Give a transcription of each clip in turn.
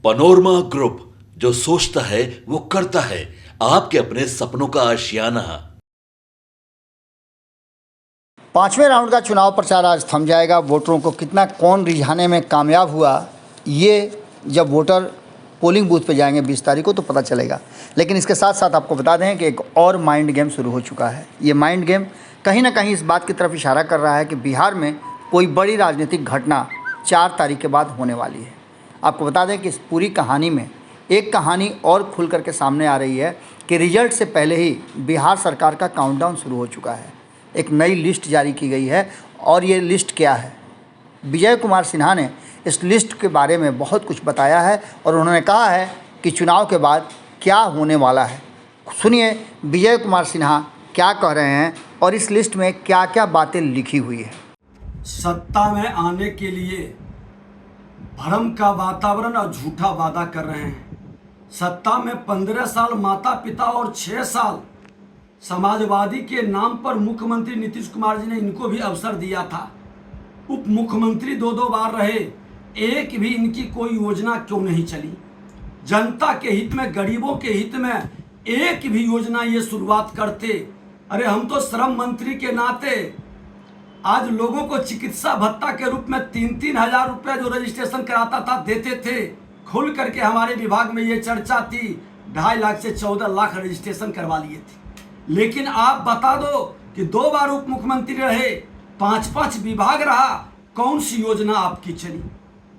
Panorama group, जो सोचता है वो करता है। आपके अपने सपनों का आशियाना। पांचवें राउंड का चुनाव प्रचार आज थम जाएगा। वोटरों को कितना कौन रिझाने में कामयाब हुआ, ये जब वोटर पोलिंग बूथ पे जाएंगे 20 तारीख को तो पता चलेगा। लेकिन इसके साथ साथ आपको बता दें कि एक और माइंड गेम शुरू हो चुका है। ये माइंड गेम कहीं ना कहीं इस बात की तरफ इशारा कर रहा है कि बिहार में कोई बड़ी राजनीतिक घटना 4 तारीख के बाद होने वाली है। आपको बता दें कि इस पूरी कहानी में एक कहानी और खुल करके सामने आ रही है कि रिजल्ट से पहले ही बिहार सरकार का काउंटडाउन शुरू हो चुका है। एक नई लिस्ट जारी की गई है और ये लिस्ट क्या है, विजय कुमार सिन्हा ने इस लिस्ट के बारे में बहुत कुछ बताया है और उन्होंने कहा है कि चुनाव के बाद क्या होने वाला है। सुनिए विजय कुमार सिन्हा क्या कह रहे हैं और इस लिस्ट में क्या क्या बातें लिखी हुई है। सत्ता में आने के लिए भ्रम का वातावरण और झूठा वादा कर रहे हैं। सत्ता में 15 साल माता पिता और 6 साल समाजवादी के नाम पर मुख्यमंत्री नीतीश कुमार जी ने इनको भी अवसर दिया था। उप मुख्यमंत्री 2 बार रहे, एक भी इनकी कोई योजना क्यों नहीं चली? जनता के हित में, गरीबों के हित में एक भी योजना ये शुरुआत करते। अरे हम तो श्रम मंत्री के नाते आज लोगों को चिकित्सा भत्ता के रूप में 3-3 हजार रुपया जो रजिस्ट्रेशन कराता था देते थे। खुल करके हमारे विभाग में ये चर्चा थी, 2.5 लाख से 14 लाख रजिस्ट्रेशन करवा लिए थे। लेकिन आप बता दो कि 2 बार उप मुख्यमंत्री रहे, 5-5 विभाग रहा, कौन सी योजना आपकी चली?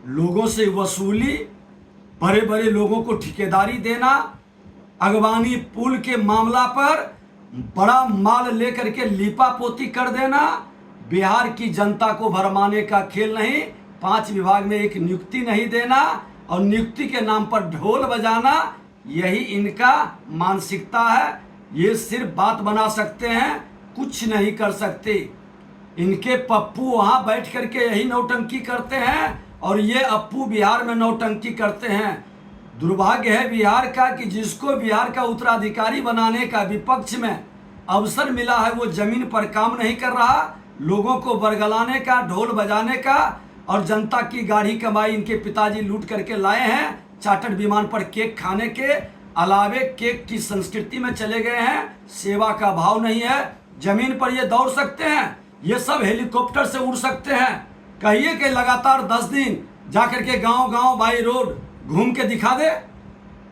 लोगों से वसूली, बड़े बड़े लोगों को ठेकेदारी देना, अगवानी पुल के मामला पर बड़ा माल लेकर के लीपापोती कर देना, बिहार की जनता को भरमाने का खेल नहीं, 5 विभाग में एक नियुक्ति नहीं देना और नियुक्ति के नाम पर ढोल बजाना, यही इनका मानसिकता है। ये सिर्फ बात बना सकते हैं, कुछ नहीं कर सकते। इनके पप्पू वहाँ बैठ करके यही नौटंकी करते हैं और ये अप्पू बिहार में नौटंकी करते हैं। दुर्भाग्य है बिहार का कि जिसको बिहार का उत्तराधिकारी बनाने का विपक्ष में अवसर मिला है वो जमीन पर काम नहीं कर रहा। लोगों को बरगलाने का, ढोल बजाने का और जनता की गाढ़ी कमाई इनके पिताजी लूट करके लाए हैं। चार्टर्ड विमान पर केक खाने के अलावे केक की संस्कृति में चले गए हैं। सेवा का भाव नहीं है। जमीन पर ये दौड़ सकते हैं, ये सब हेलीकॉप्टर से उड़ सकते हैं। कहिए कि लगातार 10 दिन जाकर के गांव-गांव बाई रोड घूम के दिखा दे,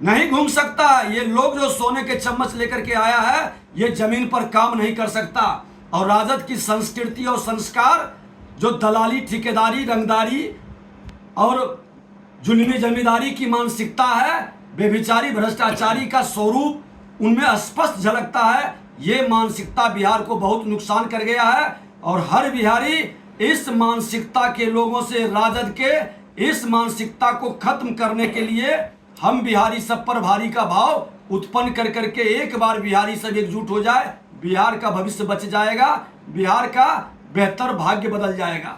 नहीं घूम सकता। ये लोग जो सोने के चम्मच लेकर के आया है, ये जमीन पर काम नहीं कर सकता। और राजद की संस्कृति और संस्कार जो दलाली, ठेकेदारी, रंगदारी और जुल्मी जमींदारी की मानसिकता है, बेभिचारी भ्रष्टाचारी का स्वरूप उनमें स्पष्ट झलकता है। ये मानसिकता बिहार को बहुत नुकसान कर गया है और हर बिहारी इस मानसिकता के लोगों से, राजद के इस मानसिकता को खत्म करने के लिए हम बिहारी सब पर भारी का भाव उत्पन्न कर करके एक बार बिहारी सब एकजुट हो जाए, बिहार का भविष्य बच जाएगा, बिहार का बेहतर भाग्य बदल जाएगा।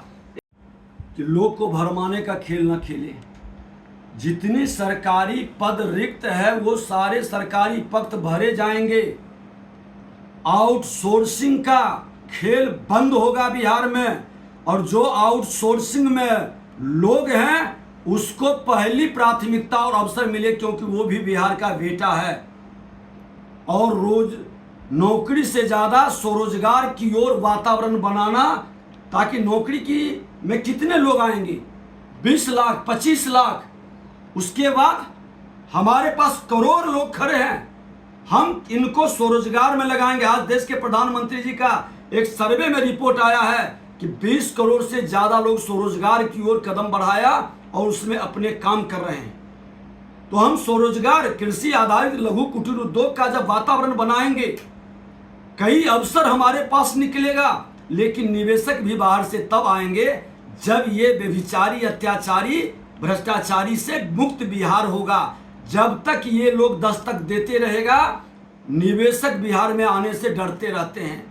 कि लोग को भरमाने का खेल न खेले। जितनी सरकारी पद रिक्त है वो सारे सरकारी पद भरे जाएंगे। आउटसोर्सिंग का खेल बंद होगा बिहार में और जो आउटसोर्सिंग में लोग हैं उसको पहली प्राथमिकता और अवसर मिले, क्योंकि वो भी बिहार का बेटा है। और रोज नौकरी से ज़्यादा स्वरोजगार की ओर वातावरण बनाना, ताकि नौकरी की में कितने लोग आएंगे? 20 लाख, 25 लाख। उसके बाद हमारे पास करोड़ लोग खड़े हैं, हम इनको स्वरोजगार में लगाएंगे। आज देश के प्रधानमंत्री जी का एक सर्वे में रिपोर्ट आया है कि 20 करोड़ से ज़्यादा लोग स्वरोजगार की ओर कदम बढ़ाया और उसमें अपने काम कर रहे हैं। तो हम स्वरोजगार, कृषि आधारित लघु कुटीर उद्योग का जब वातावरण बनाएंगे, कई अवसर हमारे पास निकलेगा। लेकिन निवेशक भी बाहर से तब आएंगे जब ये व्यभिचारी, अत्याचारी, भ्रष्टाचारी से मुक्त बिहार होगा। जब तक ये लोग दस्तक देते रहेगा, निवेशक बिहार में आने से डरते रहते हैं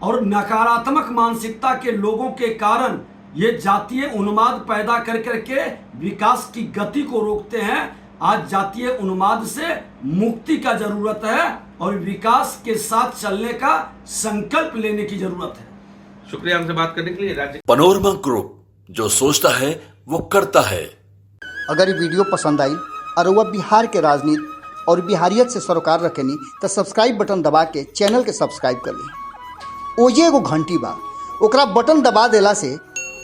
और नकारात्मक मानसिकता के लोगों के कारण ये जातीय उन्माद पैदा कर करके विकास की गति को रोकते हैं। आज जातीय उन्माद से मुक्ति का जरूरत है और विकास के साथ चलने का संकल्प लेने की जरूरत है। शुक्रिया हमसे बात करने के लिए। राज्य पनोरमा ग्रुप, जो सोचता है वो करता है। अगर ये वीडियो पसंद आई, और रउआ बिहार के राजनीति और बिहारियत से सरोकार रखेनी तो सब्सक्राइब बटन दबा के चैनल के सब्सक्राइब कर ली। ओजे एगो घंटी बा, ओकरा बटन दबा देला से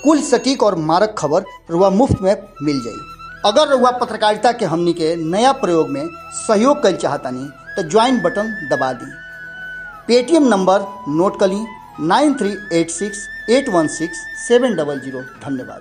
कुल सटीक और मारक खबर रउआ मुफ्त में मिल जाई। अगर रउआ पत्रकारिता के हमनी के नया प्रयोग में सहयोग कर चाहतानी तो ज्वाइन बटन दबा दी। पेटीएम नंबर नोट कर ली 9386816700। धन्यवाद।